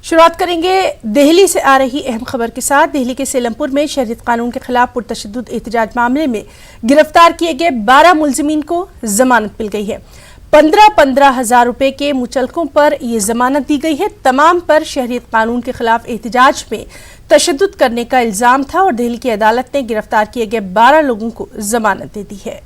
शुरुआत करेंगे दिल्ली से आ रही अहम खबर के साथ। दिल्ली के सेलमपुर में शहरियत कानून के खिलाफ पुरतशद्दुद एहतजाज मामले में गिरफ्तार किए गए 12 मुलजिमीन को जमानत मिल गई है। 15-15 हजार रुपए के मुचलकों पर यह जमानत दी गई है। तमाम पर शहरियत कानून के खिलाफ एहतजाज में तशद्दुद करने का इल्जाम था और दिल्ली की अदालत ने गिरफ्तार किए गए 12 लोगों को जमानत दे दी है।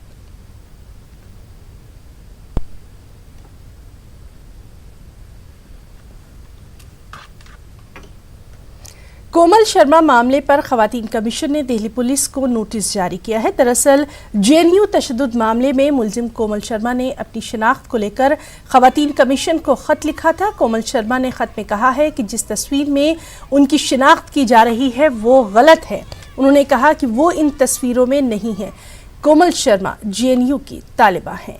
कोमल शर्मा मामले पर खवातीन कमीशन ने दिल्ली पुलिस को नोटिस जारी किया है। दरअसल जेएनयू तशद्दुद मामले में मुलजिम कोमल शर्मा ने अपनी शिनाख्त को लेकर खवातीन कमीशन को खत लिखा था। कोमल शर्मा ने खत में कहा है कि जिस तस्वीर में उनकी शिनाख्त की जा रही है वो गलत है। उन्होंने कहा कि वो इन तस्वीरों में नहीं है। कोमल शर्मा जेएनयू की तालिबा हैं।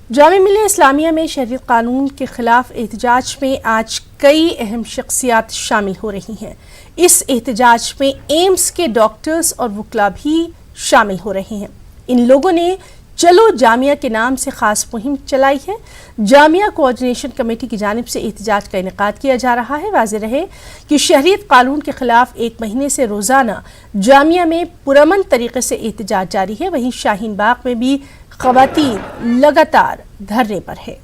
जामिया मिल्लिया इस्लामिया में शहरियत कानून के खिलाफ एहतजाज में आज कई अहम शख्सियात शामिल हो रही हैं। इस एहतजाज में एम्स के डॉक्टर्स और वकला भी शामिल हो रहे हैं। इन लोगों ने चलो जामिया के नाम से खास मुहिम चलाई है। जामिया कोऑर्डिनेशन कमेटी की जानिब से एहतजाज का इनेकाद किया जा रहा है। वाज़ेह रहे कि शहरियत कानून के खिलाफ 1 महीने से रोजाना जामिया में पुरअमन तरीके से एहतजाज जारी है। वहीं शाहीन बाग में भी खवातीन लगातार धरने पर है।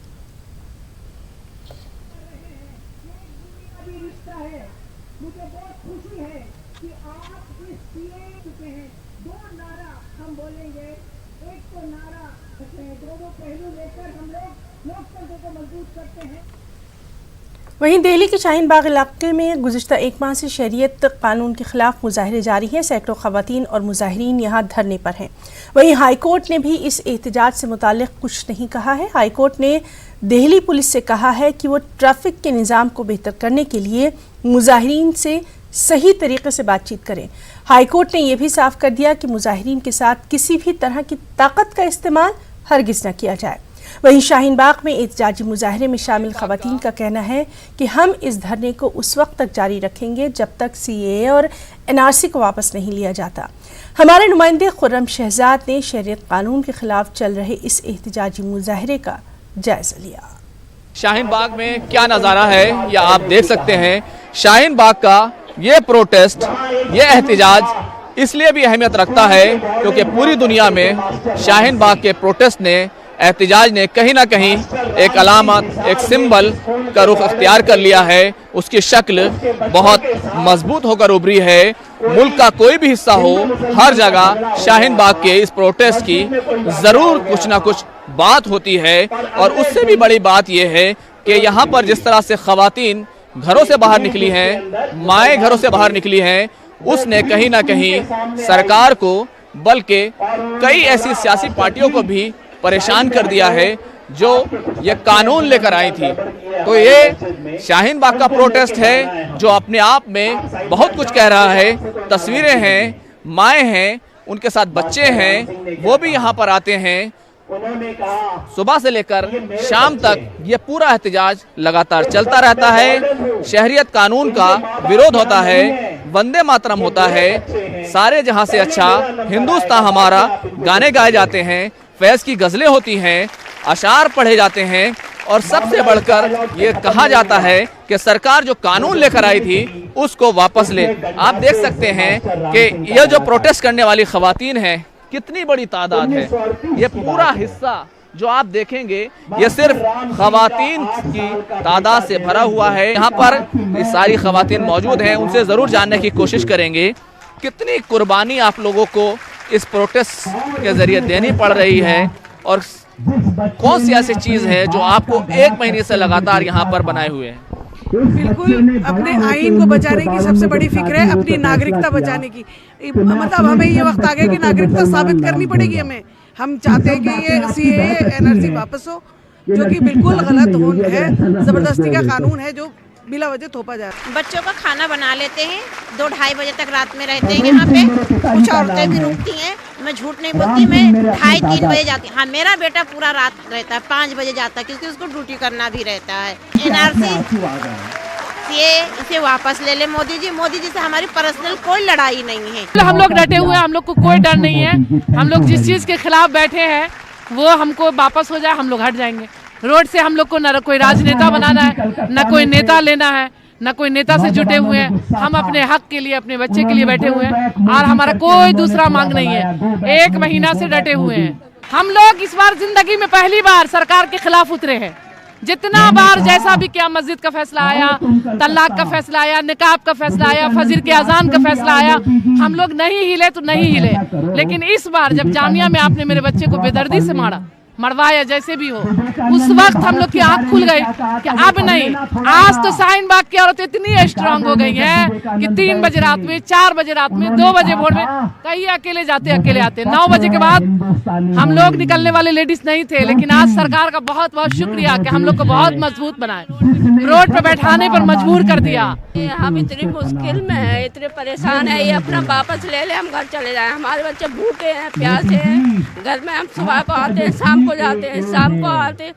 वहीं दिल्ली के शाहीन बाग इलाके में गुज़िश्ता 1 माह से शहरियत कानून के खिलाफ मुजाहरे जारी हैं। सैकड़ों खवातीन और मुजाहिरीन यहाँ धरने पर हैं। वहीं हाईकोर्ट ने भी इस एहतजाज से मुताल्लिक़ कुछ नहीं कहा है। हाईकोर्ट ने दिल्ली पुलिस से कहा है कि वो ट्रैफिक के निज़ाम को बेहतर करने के लिए मुजाहिरीन से सही तरीके से बातचीत करें। हाईकोर्ट ने यह भी साफ कर दिया कि मुजाहिरीन के साथ किसी भी तरह की ताकत का इस्तेमाल हरगिज़ न किया जाए। वहीं शाहीन बाग में एहतजाजी मुजाहरे में शामिल खवातीन का कहना है कि हम इस धरने को उस वक्त तक जारी रखेंगे जब तक सीएए और एनआरसी को वापस नहीं लिया जाता। हमारे नुमाइंदे खुर्रम शहजाद ने शहरियत कानून के खिलाफ चल रहे इस एहतजाजी मुजाहरे का जायजा लिया। शाहीन बाग में क्या नज़ारा है या आप देख सकते हैं। शाहीन बाग का ये प्रोटेस्ट, ये एहतजाज इसलिए भी अहमियत रखता है क्योंकि पूरी दुनिया में शाहीन बाग के प्रोटेस्ट ने, एहतजाज ने कहीं ना कहीं एक अलामत, एक सिंबल का रुख अख्तियार कर लिया है। उसकी शक्ल बहुत मजबूत होकर उभरी है। मुल्क का कोई भी हिस्सा हो, हर जगह शाहीन बाग के इस प्रोटेस्ट की ज़रूर कुछ ना कुछ बात होती है। और उससे भी बड़ी बात यह है कि यहाँ पर जिस तरह से खवातीन घरों से बाहर निकली हैं, माएँ घरों से बाहर निकली हैं, उसने कहीं ना कहीं सरकार को, बल्कि कई ऐसी सियासी पार्टियों को भी परेशान कर दिया है जो ये कानून लेकर आई थी। तो ये शाहीन बाग का प्रोटेस्ट है जो अपने आप में बहुत कुछ कह रहा है। तस्वीरें हैं, माएँ हैं, उनके साथ बच्चे हैं, वो भी यहाँ पर आते हैं। सुबह से लेकर शाम तक ये पूरा एहतजाज लगातार चलता रहता है। शहरियत कानून का विरोध होता है, वंदे मातरम होता है, सारे जहां से अच्छा हिंदुस्तान हमारा गाने गाए जाते हैं, फैज़ की गज़लें होती हैं, अशार पढ़े जाते हैं और सबसे बढ़कर ये कहा जाता है कि सरकार जो कानून लेकर आई थी उसको वापस ले। आप देख सकते हैं कि ये जो प्रोटेस्ट करने वाली खवातीन हैं, कितनी बड़ी तादाद है। ये पूरा हिस्सा जो आप देखेंगे ये सिर्फ खवातीन की तादाद से भरा हुआ है। यहाँ पर ये सारी खवातीन मौजूद हैं, उनसे ज़रूर जानने की कोशिश करेंगे कितनी कुर्बानी आप लोगों को इस प्रोटेस्ट के ज़रिए देनी पड़ रही है और कौन सी ऐसी चीज़ है जो आपको 1 महीने से लगातार यहाँ पर बनाए हुए हैं। बिल्कुल अपने आइन को बचाने की सबसे बड़ी फिक्र है, अपनी नागरिकता बचाने की। मतलब हमें ये वक्त आ गया कि नागरिकता साबित करनी पड़ेगी हमें। हम चाहते हैं कि ये सीएए, एनआरसी वापस हो, जो कि बिल्कुल गलत है, ज़बरदस्ती का कानून है जो बिला वजह थोपा जा रहा है। बच्चों का खाना बना लेते हैं, 2-2:30 बजे तक रात में रहते हैं यहाँ पे। कुछ औरतें भी रुकती हैं, मैं झूठ नहीं बोलती, मैं 2:30-3 बजे जाती हूँ। हाँ, मेरा बेटा पूरा रात रहता है, 5 बजे जाता है क्योंकि उसको ड्यूटी करना भी रहता है। एनआरसी एनआरसी इसे वापस ले ले मोदी जी से हमारी पर्सनल कोई लड़ाई नहीं है। हम लोग डटे हुए हैं, हम लोग को कोई डर नहीं है। हम लोग जिस चीज के खिलाफ बैठे हैं वो हमको वापस हो जाए, हम लोग हट जाएंगे। रोड से हम लोग को न कोई राजनेता बनाना है, न कोई नेता लेना है, न कोई नेता से जुटे हुए हैं। हम अपने हक के लिए, अपने बच्चे के लिए बैठे हुए हैं और हमारा कोई दूसरा मांग नहीं है। 1 महीना से डटे हुए हैं हम लोग। इस बार जिंदगी में पहली बार सरकार के खिलाफ उतरे हैं। जितना बार जैसा भी क्या मस्जिद का फैसला आया, तलाक का फैसला आया, निकाब का फैसला आया, फजर के अजान का फैसला आया, हम लोग नहीं हिले तो नहीं हिले। लेकिन इस बार जब जामिया में आपने मेरे बच्चे को बेदर्दी से मरवाया जैसे भी हो, उस वक्त हम लोग की आंख खुल गई कि अब नहीं। आज तो शाहीन बाग की औरतें इतनी स्ट्रांग हो गई हैं कि 3 बजे रात में, 4 बजे रात में, 2 बजे भोर में कहीं अकेले जाते अकेले आते। 9 बजे के बाद हम लोग निकलने वाले लेडीज नहीं थे। लेकिन आज सरकार का बहुत बहुत शुक्रिया कि हम लोग को बहुत मजबूत बनाए, रोड पे बैठाने पर मजबूर कर दिया। हम इतनी मुश्किल में है, इतने परेशान है, ये अपना वापस ले ले, हम घर चले जाए। हमारे बच्चे भूखे हैं, प्यासे हैं। घर में हम सुबह को आते हैं, शाम को जाते हैं, शाम को आते हैं,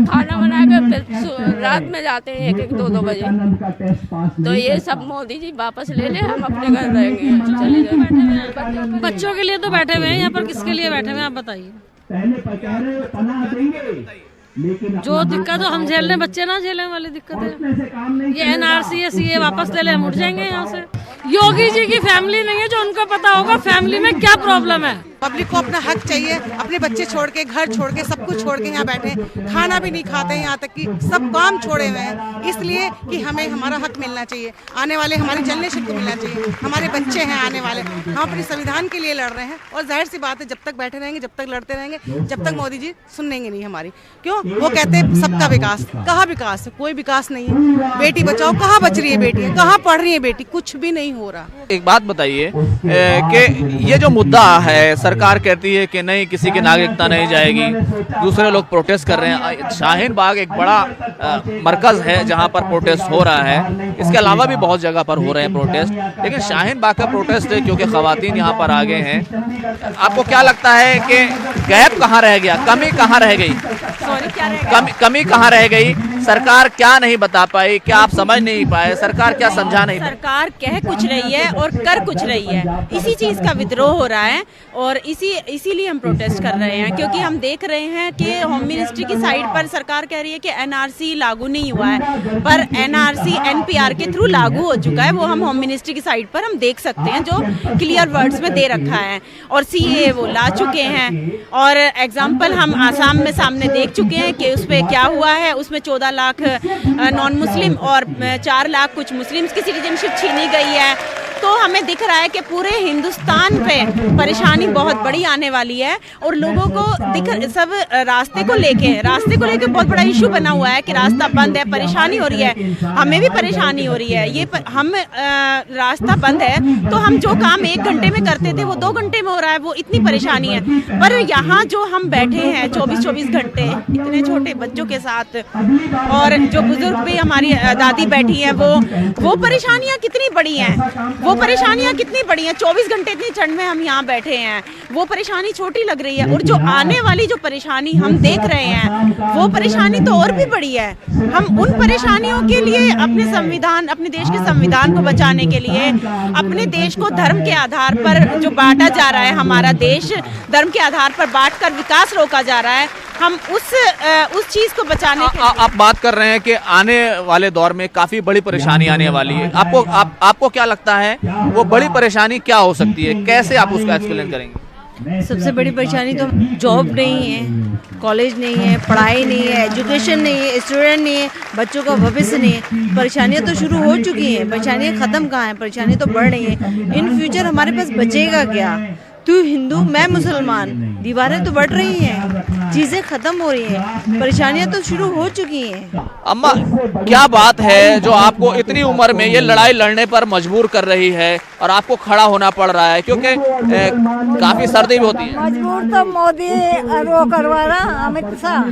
खाना बना के फिर रात में जाते हैं 1-1, 2-2 बजे। तो ये सब मोदी जी वापस ले ले, हम अपने घर रहेंगे, चले जाएंगे। बच्चों के लिए तो बैठे हुए हैं, यहाँ पर किसके लिए बैठे हुए हैं आप बताइए। जो दिक्कत हम झेल रहे, बच्चे ना झेलने वाली दिक्कत है। ये एनआरसी सीए वापस ले ले, हम उठ जाएंगे यहाँ से। योगी जी की फैमिली नहीं है जो उनको पता होगा फैमिली में क्या प्रॉब्लम है। पब्लिक को अपना हक चाहिए, अपने बच्चे छोड़ के, घर छोड़ के, सब कुछ छोड़ के यहाँ बैठे, खाना भी नहीं खाते हैं, यहाँ तक कि सब काम छोड़े हुए हैं, इसलिए कि हमें हमारा हक मिलना चाहिए। आने वाले हमारी जनरेशन को मिलना चाहिए, हमारे बच्चे हैं आने वाले। हम अपने संविधान के लिए लड़ रहे हैं और जाहिर सी बात है जब तक बैठे रहेंगे, जब तक लड़ते रहेंगे, जब तक मोदी जी सुनेंगे नहीं हमारी। क्यों? वो कहते हैं सबका विकास, कहाँ विकास है? कोई विकास नहीं है। बेटी बचाओ, कहाँ बच रही है बेटी, कहाँ पढ़ रही है बेटी? कुछ भी नहीं हो रहा। एक बात बताइए कि ये जो मुद्दा है, सरकार कहती है कि नहीं किसी की नागरिकता नहीं जाएगी, दूसरे लोग प्रोटेस्ट कर रहे हैं। शाहीन बाग एक बड़ा मरकज है जहां पर प्रोटेस्ट हो रहा है, इसके अलावा भी बहुत जगह पर हो रहे हैं प्रोटेस्ट, लेकिन शाहीन बाग का प्रोटेस्ट है क्योंकि खवातीन यहां पर आ गए हैं। आपको क्या लगता है कि गैप कहाँ रह गया, कमी कहाँ रह गई? कमी कहाँ रह गई? सरकार क्या नहीं बता पाई, क्या आप समझ नहीं पाए? सरकार क्या समझा नहीं? सरकार कह कुछ रही है और कर कुछ रही है, इसी चीज का विद्रोह हो रहा है और इसीलिए हम प्रोटेस्ट कर रहे हैं। क्योंकि हम देख रहे हैं कि होम मिनिस्ट्री की साइड पर सरकार कह रही है कि एनआरसी लागू नहीं हुआ है, पर एनआरसी एनपीआर के थ्रू लागू हो चुका है। वो हम होम मिनिस्ट्री की साइड पर हम देख सकते हैं, जो क्लियर वर्ड्स में दे रखा है। और सीए वो ला चुके हैं और एग्जाम्पल हम आसाम में सामने देख चुके हैं कि उस पर क्या हुआ है। उसमें 14 लाख नॉन मुस्लिम और 4 लाख कुछ मुस्लिम्स की सिटीजनशिप छीनी गई है। तो हमें दिख रहा है कि पूरे हिंदुस्तान पे परेशानी बहुत बड़ी आने वाली है और लोगों को सब रास्ते को लेके बहुत बड़ा इशू बना हुआ है कि रास्ता बंद है, परेशानी हो रही है, हमें भी परेशानी हो रही है। ये हम रास्ता बंद है तो हम जो काम 1 घंटे में करते थे वो 2 घंटे में हो रहा है, वो इतनी परेशानी है। पर यहाँ जो हम बैठे हैं 24-24 घंटे इतने छोटे बच्चों के साथ, और जो बुजुर्ग भी हमारी दादी बैठी है, वो परेशानियाँ कितनी बड़ी हैं, वो परेशानियां कितनी बड़ी हैं। 24 घंटे इतनी ठंड में हम यहाँ बैठे हैं, वो परेशानी छोटी लग रही है। और जो आने वाली जो परेशानी हम देख रहे हैं वो परेशानी तो और भी बड़ी है। हम उन परेशानियों के लिए अपने संविधान, अपने देश के संविधान को बचाने के लिए, अपने देश को धर्म के आधार पर जो बांटा जा रहा है, हमारा देश धर्म के आधार पर बांटकर विकास रोका जा रहा है, हम उस चीज को बचाने के आप बात कर रहे हैं कि आने वाले दौर में काफी बड़ी परेशानी आने वाली है। आपको क्या लगता है वो बड़ी परेशानी क्या हो सकती है? कैसे आप उसका एक्सप्लेन करेंगे? सबसे बड़ी परेशानी तो जॉब नहीं है, कॉलेज नहीं है, पढ़ाई नहीं है, एजुकेशन नहीं है, स्टूडेंट नहीं है, बच्चों का भविष्य नहीं है। परेशानियां तो शुरू हो चुकी हैं, परेशानियां खत्म कहाँ हैं? परेशानियां तो बढ़ रही हैं। इन फ्यूचर हमारे पास बचेगा क्या? तू हिंदू मैं मुसलमान, दीवारें तो बढ़ रही हैं, चीजें खत्म हो रही हैं, परेशानियां तो शुरू हो चुकी हैं। अम्मा, क्या बात है जो आपको इतनी उम्र में ये लड़ाई लड़ने पर मजबूर कर रही है और आपको खड़ा होना पड़ रहा है? क्योंकि काफी सर्दी भी होती है। मजबूर तो मोदी वो करवा रहा, अमित शाह,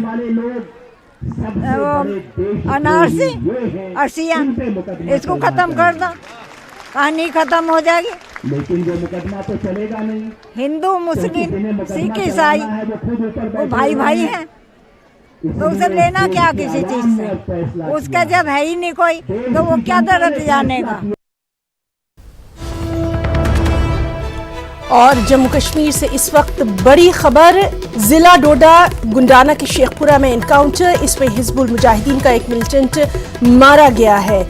एनआरसी अर्सिया इसको खत्म कर दो, कहानी खत्म हो जाएगी। लेकिन जो मुकदमा तो चलेगा नहीं। हिंदू मुस्लिम सिख ईसाई वो भाई भाई हैं, तो उसे लेना क्या किसी चीज से, उसका जब है ही नहीं कोई तो वो क्या दर्द जानेगा। और जम्मू कश्मीर से इस वक्त बड़ी खबर, जिला डोडा गुंडाना के शेखपुरा में एनकाउंटर, इसमें हिजबुल मुजाहिदीन का एक मिलिटेंट मारा गया है।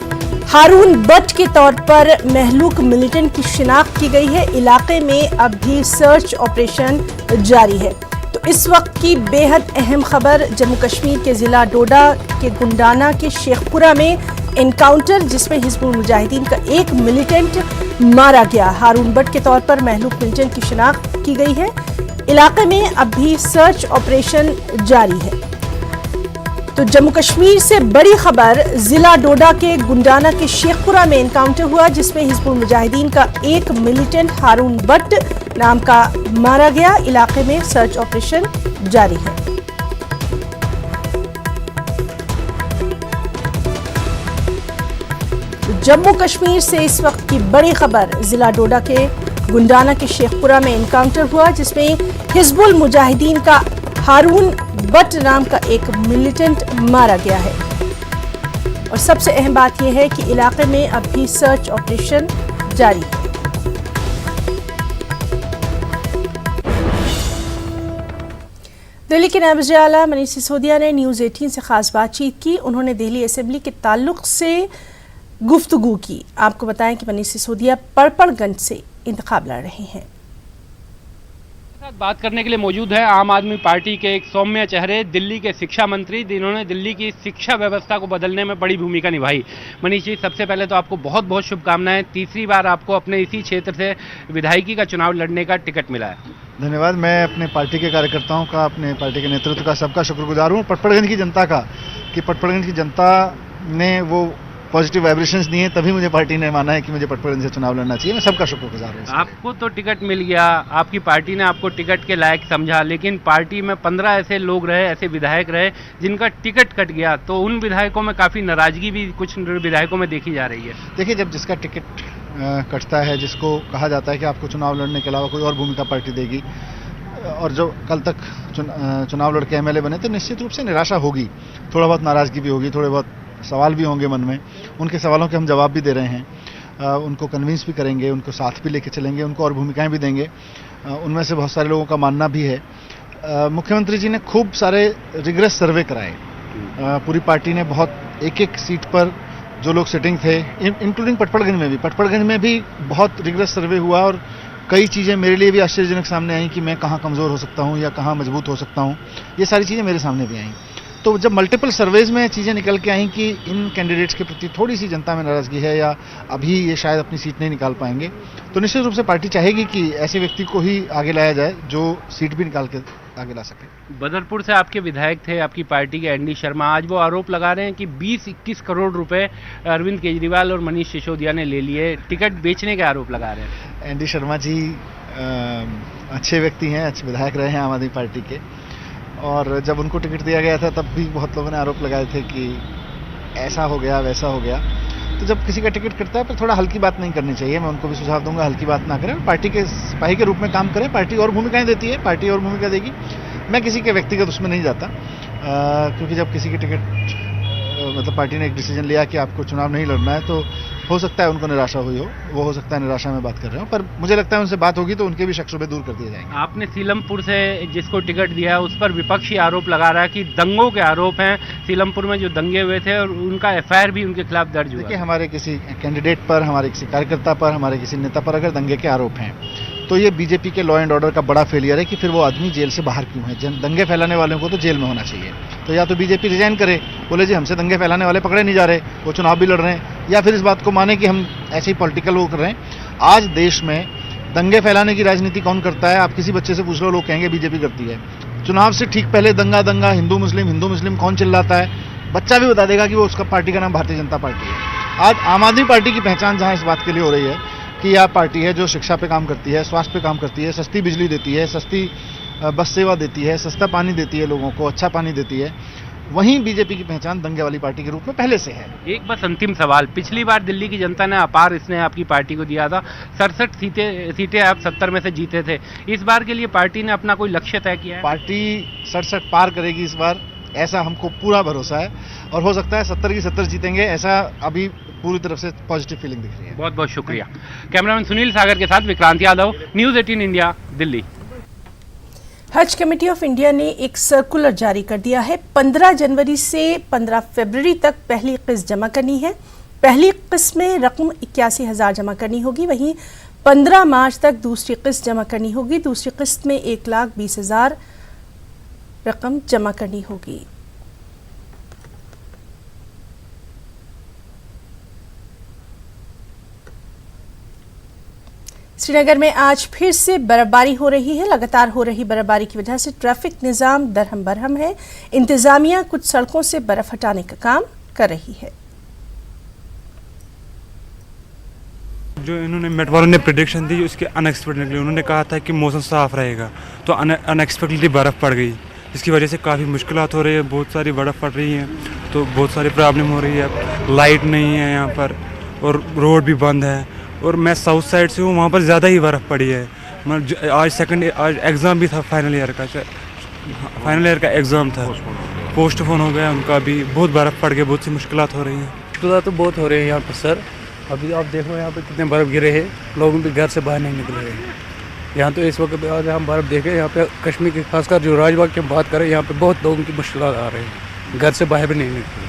हारून बट के तौर पर महलूक मिलिटेंट की शिनाख्त की गई है। इलाके में अब भी सर्च ऑपरेशन जारी है। तो इस वक्त की बेहद अहम खबर, जम्मू कश्मीर के जिला डोडा के गुंडाना के शेखपुरा में एनकाउंटर, जिसमें हिजबुल मुजाहिदीन का एक मिलिटेंट मारा गया। हारून बट के तौर पर महलूक मिलिटेंट की शिनाख्त की गई है। इलाके में अब भी सर्च ऑपरेशन जारी है। तो जम्मू कश्मीर से बड़ी खबर, जिला डोडा के गुंडाना के शेखपुरा में एनकाउंटर हुआ, जिसमें हिजबुल मुजाहिदीन का एक मिलिटेंट हारून बट नाम का मारा गया। इलाके में सर्च ऑपरेशन जारी है। जम्मू कश्मीर से इस वक्त की बड़ी खबर, जिला डोडा के गुंडाना के शेखपुरा में एनकाउंटर हुआ, जिसमें हिजबुल मुजाहिदीन का हारून बट नाम का एक मिलिटेंट मारा गया है। और सबसे अहम बात यह है कि इलाके में अब भी सर्च ऑपरेशन जारी है। दिल्ली के नायब वज़ीर आला मनीष सिसोदिया ने न्यूज़ 18 से खास बातचीत की। उन्होंने दिल्ली असेंबली के ताल्लुक से गुफ्तगू की। आपको बताएं कि मनीष सिसोदिया पड़पड़गंज से इंतखाब लड़ रहे हैं। बात करने के लिए मौजूद है आम आदमी पार्टी के एक सौम्य चेहरे, दिल्ली के शिक्षा मंत्री, जिन्होंने दिल्ली की शिक्षा व्यवस्था को बदलने में बड़ी भूमिका निभाई। मनीष जी, सबसे पहले तो आपको बहुत बहुत शुभकामनाएं। तीसरी बार आपको अपने इसी क्षेत्र से विधायकी का चुनाव लड़ने का टिकट मिला है। धन्यवाद। मैं अपने पार्टी के कार्यकर्ताओं का, अपने पार्टी के नेतृत्व का, सबका शुक्रगुजार हूँ। पटपड़गंज की जनता का, कि पटपड़गंज की जनता ने वो पॉजिटिव वाइब्रेशंस दिए, तभी मुझे पार्टी ने माना है कि मुझे पटपड़गंज से चुनाव लड़ना चाहिए। मैं सबका शुक्रगुजार हूँ। आपको तो टिकट मिल गया, आपकी पार्टी ने आपको टिकट के लायक समझा, लेकिन पार्टी में 15 ऐसे लोग रहे, ऐसे विधायक रहे जिनका टिकट कट गया, तो उन विधायकों में काफ़ी नाराजगी भी कुछ विधायकों में देखी जा रही है। देखिए, जब जिसका टिकट कटता है, जिसको कहा जाता है कि आपको चुनाव लड़ने के अलावा कोई और भूमिका पार्टी देगी, और जो कल तक चुनाव लड़के एमएलए बने, तो निश्चित रूप से निराशा होगी, थोड़ा बहुत नाराजगी भी होगी, थोड़े बहुत सवाल भी होंगे मन में। उनके सवालों के हम जवाब भी दे रहे हैं, उनको कन्विंस भी करेंगे, उनको साथ भी लेके चलेंगे, उनको और भूमिकाएं भी देंगे। उनमें से बहुत सारे लोगों का मानना भी है। मुख्यमंत्री जी ने खूब सारे रिग्रेस सर्वे कराए, पूरी पार्टी ने बहुत एक एक सीट पर जो लोग सिटिंग थे, इंक्लूडिंग पटपड़गंज में भी बहुत रिग्रेस सर्वे हुआ, और कई चीज़ें मेरे लिए भी आश्चर्यजनक सामने आई कि मैं कहाँ कमज़ोर हो सकता हूँ या कहाँ मजबूत हो सकता हूँ। ये सारी चीज़ें मेरे सामने भी आई। तो जब मल्टीपल सर्वेज में चीज़ें निकल के आई कि इन कैंडिडेट्स के प्रति थोड़ी सी जनता में नाराजगी है, या अभी ये शायद अपनी सीट नहीं निकाल पाएंगे, तो निश्चित रूप से पार्टी चाहेगी कि ऐसे व्यक्ति को ही आगे लाया जाए जो सीट भी निकाल के आगे ला सके। बदरपुर से आपके विधायक थे, आपकी पार्टी के एनडी शर्मा, आज वो आरोप लगा रहे हैं कि 20-21 करोड़ रुपए अरविंद केजरीवाल और मनीष सिसोदिया ने ले लिए, टिकट बेचने के आरोप लगा रहे हैं। एनडी शर्मा जी अच्छे व्यक्ति हैं, अच्छे विधायक रहे हैं आम आदमी पार्टी के, और जब उनको टिकट दिया गया था तब भी बहुत लोगों ने आरोप लगाए थे कि ऐसा हो गया, वैसा हो गया। तो जब किसी का टिकट कटता है तो थोड़ा हल्की बात नहीं करनी चाहिए। मैं उनको भी सुझाव दूंगा, हल्की बात ना करें, पार्टी के सिपाही के रूप में काम करें। पार्टी और भूमिकाएं देती है, पार्टी और भूमिका देगी। मैं किसी के व्यक्तिगत उसमें नहीं जाता, क्योंकि जब किसी के टिकट मतलब पार्टी ने एक डिसीजन लिया कि आपको चुनाव नहीं लड़ना है, तो हो सकता है उनको निराशा हुई हो, वो हो सकता है निराशा में बात कर रहे हो, पर मुझे लगता है उनसे बात होगी तो उनके भी शक शुबे दूर कर दिए जाएंगे। आपने सीलमपुर से जिसको टिकट दिया है उस पर विपक्षी आरोप लगा रहा है कि दंगों के आरोप हैं, सीलमपुर में जो दंगे हुए थे और उनका एफआईआर भी उनके खिलाफ दर्ज हुआ। देखिए, हमारे किसी कैंडिडेट पर, हमारे किसी कार्यकर्ता पर, हमारे किसी नेता पर अगर दंगे के आरोप हैं, तो ये बीजेपी के लॉ एंड ऑर्डर का बड़ा फेलियर है कि फिर वो आदमी जेल से बाहर क्यों है। दंगे फैलाने वालों को तो जेल में होना चाहिए। तो या तो बीजेपी रिजाइन करे, बोले जी हमसे दंगे फैलाने वाले पकड़े नहीं जा रहे, वो चुनाव भी लड़ रहे हैं, या फिर इस बात को माने कि हम ऐसे ही पॉलिटिकल वो कर रहे हैं। आज देश में दंगे फैलाने की राजनीति कौन करता है? आप किसी बच्चे से पूछ लो, लोग कहेंगे बीजेपी करती है। चुनाव से ठीक पहले दंगा हिंदू मुस्लिम कौन चिल्लाता है, बच्चा भी बता देगा कि वो उसका पार्टी का नाम भारतीय जनता पार्टी है। आज आम आदमी पार्टी की पहचान जहां इस बात के लिए हो रही है कि यह पार्टी है जो शिक्षा पे काम करती है, स्वास्थ्य पे काम करती है, सस्ती बिजली देती है, सस्ती बस सेवा देती है, सस्ता पानी देती है लोगों को, अच्छा पानी देती है, वहीं बीजेपी की पहचान दंगे वाली पार्टी के रूप में पहले से है। एक बस अंतिम सवाल, पिछली बार दिल्ली की जनता ने अपार इसने आपकी पार्टी को दिया था, 67 सीटें आप 70 में से जीते थे। इस बार के लिए पार्टी ने अपना कोई लक्ष्य तय किया है? पार्टी 67 पार करेगी इस बार, ऐसा हमको पूरा भरोसा है और हो सकता है 70 की 70 जीतेंगे, ऐसा अभी पूरी तरफ से पॉजिटिव फीलिंग दिख रही है। बहुत बहुत शुक्रिया। कैमरामैन सुनील सागर के साथ विक्रांत यादव, न्यूज़ 18 इंडिया, दिल्ली। हज कमेटी ऑफ इंडिया ने एक सर्कुलर जारी कर दिया है। 15 जनवरी से 15 फरवरी तक पहली किस्त जमा करनी है। पहली किस्त में रकम 81,000 जमा करनी होगी। वहीं 15 मार्च तक दूसरी किस्त जमा करनी होगी। दूसरी किस्त में 1,20,000 रकम जमा करनी होगी। श्रीनगर में आज फिर से बर्फबारी हो रही है। लगातार हो रही बर्फबारी की वजह से ट्रैफिक निज़ाम दरहम बरहम है। इंतजामिया कुछ सड़कों से बर्फ हटाने का काम कर रही है। जो इन्होंने मेट वालों ने प्रेडिक्शन दी उसके अनएक्सपेक्टेड निकली। उन्होंने कहा था कि मौसम साफ रहेगा तो अनएक्सपेक्टेडली बर्फ़ पड़ गई, जिसकी वजह से काफ़ी मुश्किलात हो रही है। बहुत सारी बर्फ़ पड़ रही है तो बहुत सारी प्रॉब्लम हो रही है। लाइट नहीं है यहाँ पर और रोड भी बंद है। और मैं साउथ साइड से हूँ, वहाँ पर ज़्यादा ही बर्फ़ पड़ी है। आज एग्ज़ाम भी था, फाइनल ईयर का एग्ज़ाम था, पोस्टपोन हो गया उनका भी। बहुत बर्फ़ पड़ गई, बहुत सी मुश्किलात हो रही हैं। मुश्किलात तो बहुत हो रही है यहाँ पर सर। अभी आप देखो यहाँ पे कितने बर्फ़ गिरे हैं, लोग भी घर से बाहर नहीं निकले हैं। यहाँ तो इस वक्त आज हम बर्फ़ देखें, यहाँ पे कश्मीर की खासकर जो राजबाग की बात करें, यहाँ पे बहुत लोगों की मुश्किलात आ रही हैं, घर से बाहर भी नहीं निकले।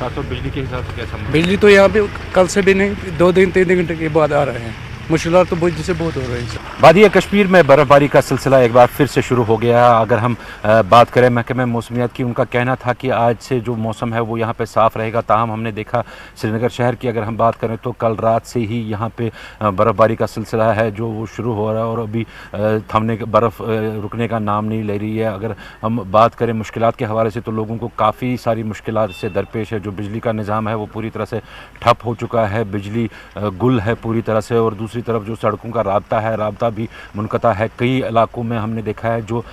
तो बिजली के हिसाब से कैसा? बिजली तो यहाँ पे कल से भी नहीं, 2 दिन 3 घंटे के बाद आ रहे हैं। मुश्किलात तो बहुत जिससे बहुत हो रही है। वादिया कश्मीर में बर्फबारी का सिलसिला एक बार फिर से शुरू हो गया। अगर हम बात करें महकमे मौसमियात की, उनका कहना था कि आज से जो मौसम है वो यहाँ पे साफ़ रहेगा। ताहम हमने देखा श्रीनगर शहर की अगर हम बात करें तो कल रात से ही यहाँ पे बर्फबारी का सिलसिला है जो वो शुरू हो रहा है और अभी थमने बर्फ़ रुकने का नाम नहीं ले रही है। अगर हम बात करें मुश्किलात के हवाले से तो लोगों को काफ़ी सारी मुश्किलात से दरपेश है। जो बिजली का निज़ाम है वो पूरी तरह से ठप हो चुका है, बिजली गुल है पूरी तरह से। और दूसरी तरफ जो सड़कों का राब्ता भी मुनक़ता है। कई इलाकों में हमने देखा है जो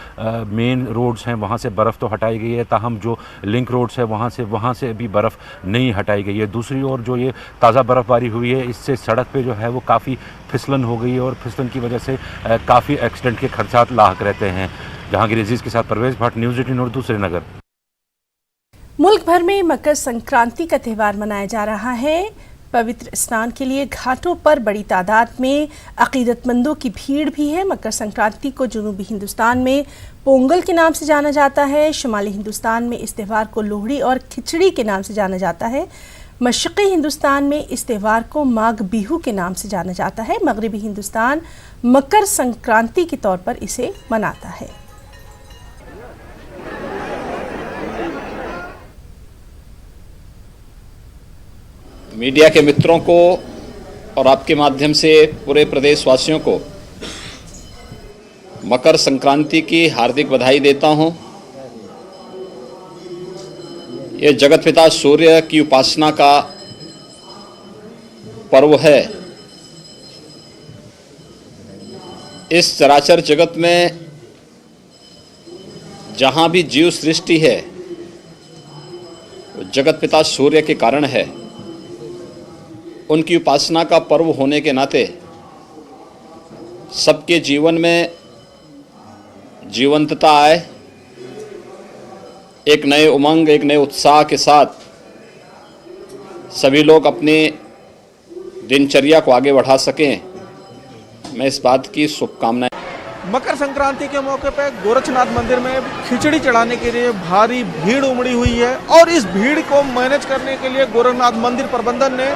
मेन रोड्स हैं वहाँ से बर्फ़ तो हटाई गई है, ताहम जो लिंक रोड्स है वहाँ से अभी बर्फ़ नहीं हटाई गई है। दूसरी ओर जो ये ताज़ा बर्फ़बारी हुई है इससे सड़क पे जो है वो काफ़ी फिसलन हो गई है और फिसलन की वजह से काफ़ी एक्सीडेंट के खर्चात लाहक रहते हैं। जहांगीर अजीज़ के साथ परवेज़ भट्ट, न्यूज़ 18 उर्दू, श्रीनगर। मुल्क भर में मकर संक्रांति का त्यौहार मनाया जा रहा है। पवित्र स्नान के लिए घाटों पर बड़ी तादाद में अकीदतमंदों की भीड़ भी है। मकर संक्रांति को जनूबी हिंदुस्तान में पोंगल के नाम से जाना जाता है। शुमाली हिंदुस्तान में इस त्यौहार को लोहड़ी और खिचड़ी के नाम से जाना जाता है। मशरक़ी हिंदुस्तान में इस त्यौहार को माघ बिहू के नाम से जाना जाता है। मगरबी हिंदुस्तान मकर संक्रांति के तौर पर इसे मनाता है। मीडिया के मित्रों को और आपके माध्यम से पूरे प्रदेशवासियों को मकर संक्रांति की हार्दिक बधाई देता हूं। ये जगत पिता सूर्य की उपासना का पर्व है। इस चराचर जगत में जहां भी जीव सृष्टि है जगत पिता सूर्य के कारण है। उनकी उपासना का पर्व होने के नाते सबके जीवन में जीवंतता आए, एक नए उमंग, एक नए उत्साह के साथ सभी लोग अपनी दिनचर्या को आगे बढ़ा सकें, मैं इस बात की शुभकामनाएं। मकर संक्रांति के मौके पर गोरखनाथ मंदिर में खिचड़ी चढ़ाने के लिए भारी भीड़ उमड़ी हुई है और इस भीड़ को मैनेज करने के लिए गोरखनाथ मंदिर प्रबंधन ने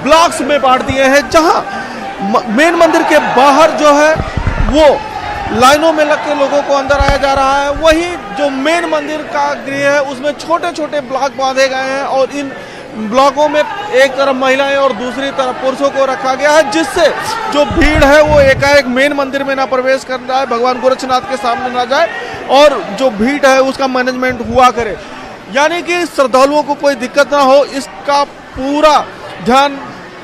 ब्लॉक्स में बांट दिए हैं। जहां मेन मंदिर के बाहर जो है वो लाइनों में लग के लोगों को अंदर आया जा रहा है, वहीं जो मेन मंदिर का गृह है उसमें छोटे छोटे ब्लॉक बांधे गए हैं और इन ब्लॉकों में एक तरफ महिलाएं और दूसरी तरफ पुरुषों को रखा गया है, जिससे जो भीड़ है वो एकाएक मेन मंदिर में ना प्रवेश कर रहा है, भगवान गोरखनाथ के सामने ना जाए और जो भीड़ है उसका मैनेजमेंट हुआ करे, यानी कि श्रद्धालुओं को कोई दिक्कत ना हो, इसका पूरा ध्यान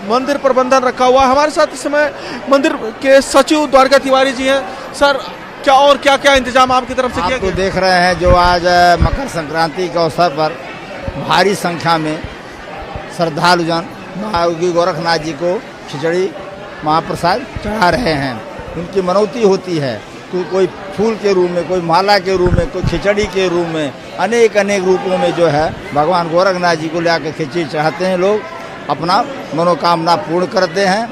मंदिर प्रबंधन रखा हुआ है। हमारे साथ इस समय मंदिर के सचिव द्वारका तिवारी जी हैं। सर, क्या इंतजाम आपकी तरफ से किया गया? आप तो देख रहे हैं जो आज मकर संक्रांति के अवसर पर भारी संख्या में श्रद्धालुजन महायोगी गोरखनाथ जी को खिचड़ी महाप्रसाद चढ़ा रहे हैं। उनकी मनौती होती है कोई फूल के रूप में, कोई माला के रूप में, कोई खिचड़ी के रूप में, अनेक अनेक रूपों में जो है भगवान गोरखनाथ जी को लेकर खिचड़ी चढ़ाते हैं। लोग अपना मनोकामना पूर्ण करते हैं।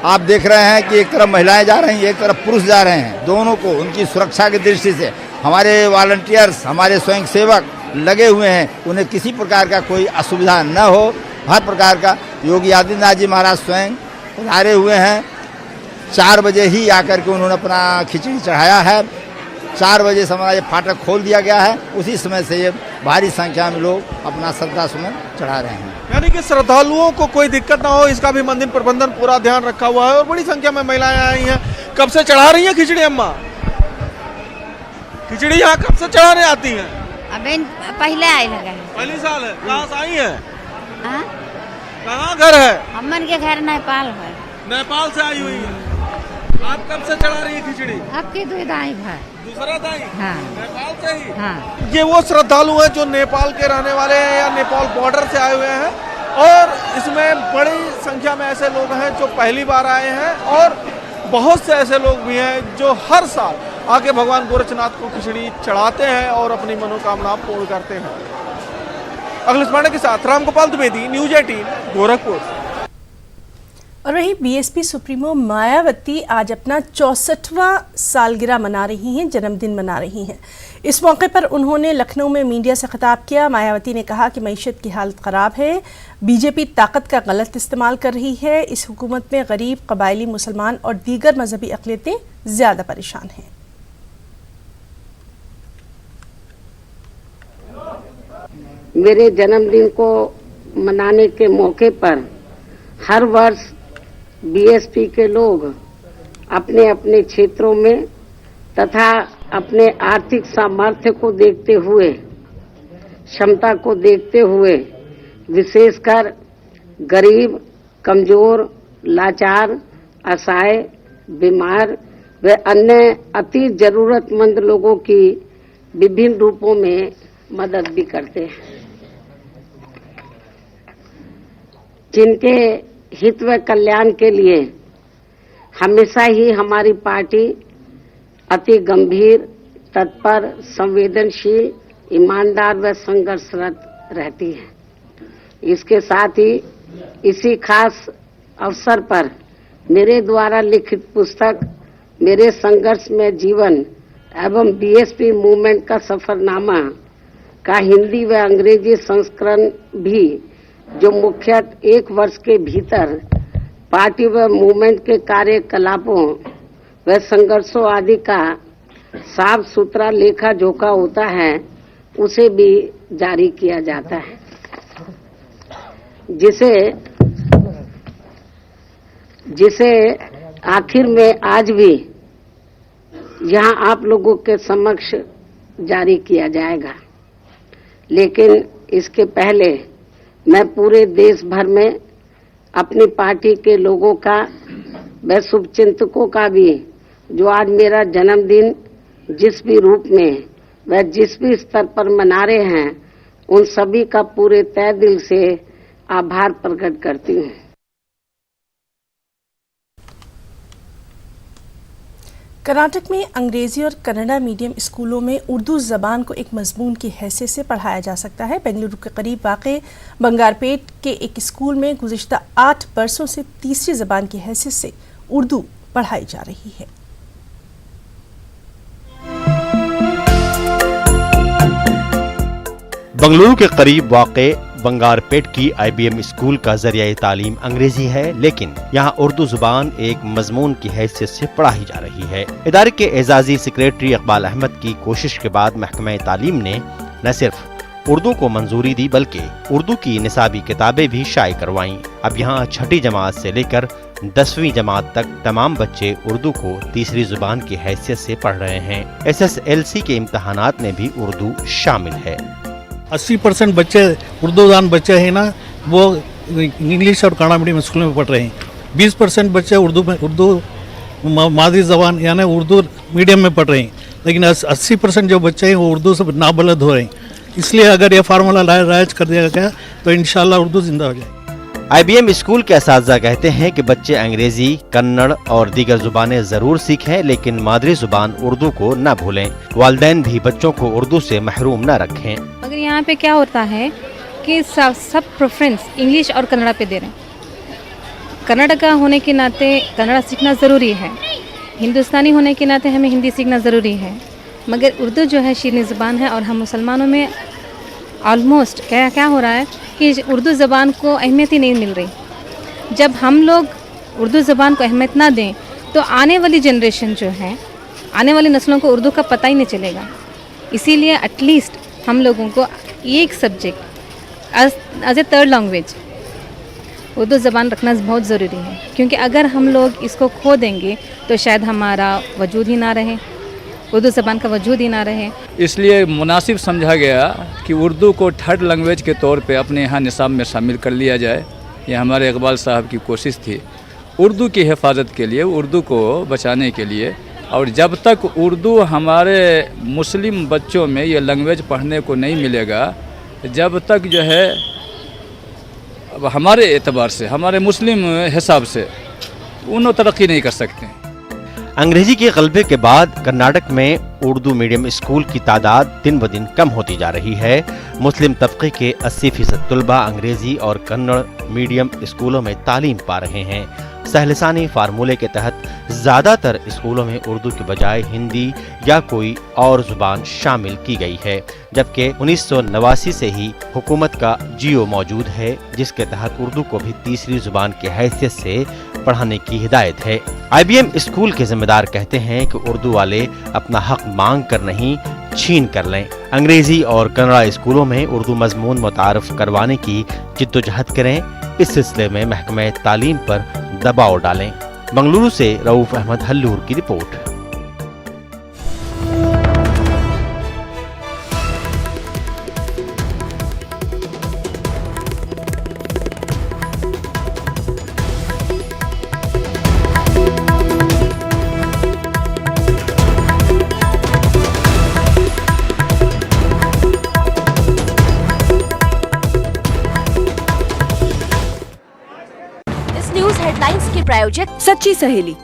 आप देख रहे हैं कि एक तरफ महिलाएं जा रही हैं, एक तरफ पुरुष जा रहे हैं। दोनों को उनकी सुरक्षा की दृष्टि से हमारे वॉलंटियर्स, हमारे स्वयंसेवक लगे हुए हैं, उन्हें किसी प्रकार का कोई असुविधा न हो, हर प्रकार का। योगी आदित्यनाथ जी महाराज स्वयं पधारे हुए हैं। 4 बजे ही आकर के उन्होंने अपना खिचड़ी चढ़ाया है। 4 बजे समय ये फाटक खोल दिया गया है। उसी समय से ये भारी संख्या में लोग अपना श्रद्धा सुमन चढ़ा रहे हैं। यानी कि श्रद्धालुओं को कोई दिक्कत ना हो, इसका भी मंदिर प्रबंधन पूरा ध्यान रखा हुआ है। और बड़ी संख्या में महिलाएं आई हैं। कब से चढ़ा रही हैं खिचड़ी अम्मा? खिचड़ी यहाँ कब से चढ़ाने आती हैं? अबे पहले आए लगा है। पहली साल है। कहाँ से आई है? कहाँ घर है? अम्मन के घर नेपाल है। नेपाल से आई हुई है। आप कब से चढ़ा रही है खिचड़ी? आपके दाई भाई। दूसरा दाई? हाँ। नेपाल से ही? हाँ। ये वो श्रद्धालु हैं जो नेपाल के रहने वाले हैं या नेपाल बॉर्डर से आए हुए हैं। और इसमें बड़ी संख्या में ऐसे लोग हैं जो पहली बार आए हैं और बहुत से ऐसे लोग भी हैं जो हर साल आके भगवान गोरखनाथ को खिचड़ी चढ़ाते हैं और अपनी मनोकामना पूर्ण करते हैं। अखिलेश पांडे के साथ रामगोपाल द्विवेदी, न्यूज 18 गोरखपुर। और वहीं बीएसपी सुप्रीमो मायावती आज अपना 64वां सालगिरह मना रही हैं, जन्मदिन मना रही हैं। इस मौके पर उन्होंने लखनऊ में मीडिया से खिताब किया। मायावती ने कहा कि मईशत की हालत ख़राब है, बीजेपी ताकत का गलत इस्तेमाल कर रही है। इस हुकूमत में गरीब, कबायली, मुसलमान और दीगर मजहबी अक़लियतें ज़्यादा परेशान हैं। मेरे जन्मदिन को मनाने के मौके पर हर वर्ष बीएसपी के लोग अपने अपने क्षेत्रों में तथा अपने आर्थिक सामर्थ्य को देखते हुए, क्षमता को देखते हुए विशेषकर गरीब, कमजोर, लाचार, असहाय, बीमार व अन्य अति जरूरतमंद लोगों की विभिन्न रूपों में मदद भी करते हैं। जिनके हित व कल्याण के लिए हमेशा ही हमारी पार्टी अति गंभीर, तत्पर, संवेदनशील, ईमानदार व संघर्षरत रहती है। इसके साथ ही इसी खास अवसर पर मेरे द्वारा लिखित पुस्तक मेरे संघर्ष में जीवन एवं बीएसपी मूवमेंट का सफरनामा का हिंदी व अंग्रेजी संस्करण भी, जो मुख्यतः 1 वर्ष के भीतर पार्टी व मूवमेंट के कार्यकलापों व संघर्षों आदि का साफ सुथरा लेखा जोखा होता है, उसे भी जारी किया जाता है, जिसे आखिर में आज भी यहाँ आप लोगों के समक्ष जारी किया जाएगा। लेकिन इसके पहले मैं पूरे देश भर में अपनी पार्टी के लोगों का व शुभचिंतकों का भी, जो आज मेरा जन्मदिन जिस भी रूप में व जिस भी स्तर पर मना रहे हैं, उन सभी का पूरे तहे दिल से आभार प्रकट करती हूँ। कर्नाटक में अंग्रेजी और कन्नड़ा मीडियम स्कूलों में उर्दू ज़बान को एक मजमून की हैसियत से पढ़ाया जा सकता है। बेंगलुरु के करीब वाक़े बंगारपेट के एक स्कूल में गुज़िश्ता 8 बरसों से तीसरी ज़बान की हैसियत से उर्दू पढ़ाई जा रही है। बेंगलुरु के करीब वाक़े बंगारपेट की IBM स्कूल का जरिया तालीम अंग्रेजी है, लेकिन यहाँ उर्दू जुबान एक मजमून की हैसियत से पढ़ाई जा रही है। इदारे के एजाजी सेक्रेटरी इकबाल अहमद की कोशिश के बाद महकमा तालीम ने न सिर्फ उर्दू को मंजूरी दी, बल्कि उर्दू की निसाबी किताबें भी शाये करवाईं। अब यहाँ छठी जमात से लेकर 10वीं जमात तक तमाम बच्चे उर्दू को तीसरी जुबान की हैसियत से पढ़ रहे हैं। SSLC के इम्तहानात में भी उर्दू शामिल है। 80% बच्चे उर्दू जान बच्चे हैं ना, वो इंग्लिश और कन्नड़ा मीडियम स्कूल में पढ़ रहे हैं। 20% बच्चे उर्दू मादरी ज़बान यानी उर्दू मीडियम में पढ़ रहे हैं, लेकिन 80% जो बच्चे हैं वो उर्दू से नाबलद हो रहे हैं। इसलिए अगर ये फार्मूला राइज कर दिया गया तो इंशाल्लाह उर्दू जिंदा हो जाएगी। IBM स्कूल के असातिज़ा कहते हैं कि बच्चे अंग्रेजी, कन्नड़ और दीगर जुबानें जरूर सीखें, लेकिन मादरी जुबान उर्दू को न भूलें। वालिदैन भी बच्चों को उर्दू से महरूम न रखें। मगर यहाँ पे क्या होता है कि सब प्रेफरेंस इंग्लिश और कन्नड़ा पे दे रहे हैं। कन्नड़ का होने के नाते कन्नड़ा सीखना ज़रूरी है, हिंदुस्तानी होने के नाते हमें हिंदी सीखना ज़रूरी है, मगर उर्दू जो है शीरीन ज़बान है और हम मुसलमानों में ऑलमोस्ट क्या हो रहा है कि उर्दू ज़बान को अहमियत ही नहीं मिल रही। जब हम लोग उर्दू ज़बान को अहमियत ना दें तो आने वाली जनरेशन जो है, आने वाली नस्लों को उर्दू का पता ही नहीं चलेगा। इसीलिए एटलीस्ट हम लोगों को एक subject as a third language Urdu ज़बान रखना बहुत ज़रूरी है, क्योंकि अगर हम लोग इसको खो देंगे तो शायद हमारा वजूद ही ना रहे, उर्दू ज़बान का वजूद ही ना रहे। इसलिए मुनासिब समझा गया कि उर्दू को थर्ड लैंग्वेज के तौर पे अपने यहाँ निसाब में शामिल कर लिया जाए। ये हमारे इकबाल साहब की कोशिश थी उर्दू की हिफाजत के लिए, उर्दू को बचाने के लिए। और जब तक उर्दू हमारे मुस्लिम बच्चों में ये लैंग्वेज पढ़ने को नहीं मिलेगा, जब तक जो है अब हमारे एतबार से, हमारे मुस्लिम हिसाब से उन्होंने तरक्की नहीं कर सकते। अंग्रेजी के गलबे के बाद कर्नाटक में उर्दू मीडियम स्कूल की तादाद दिन ब दिन कम होती जा रही है। मुस्लिम तबके के 80% तलबा अंग्रेजी और कन्नड़ मीडियम स्कूलों में तालीम पा रहे हैं। सहलसानी फार्मूले के तहत ज़्यादातर स्कूलों में उर्दू के बजाय हिंदी या कोई और जुबान शामिल की गई है, जबकि 1989 से ही हुकूमत का जियो मौजूद है, जिसके तहत उर्दू को भी तीसरी जुबान की हैसियत से पढ़ाने की हिदायत है। IBM स्कूल के जिम्मेदार कहते हैं कि उर्दू वाले अपना हक मांग कर नहीं, छीन कर लें। अंग्रेजी और कन्नड़ा स्कूलों में उर्दू मजमून मुतारफ करवाने की जिद्दोजहद करें। इस सिलसिले में महकमे तालीम पर दबाव डालें। बंगलुरु से रऊफ अहमद हल्लूर की रिपोर्ट। न्यूज हेडलाइंस के प्रायोजक सच्ची सहेली।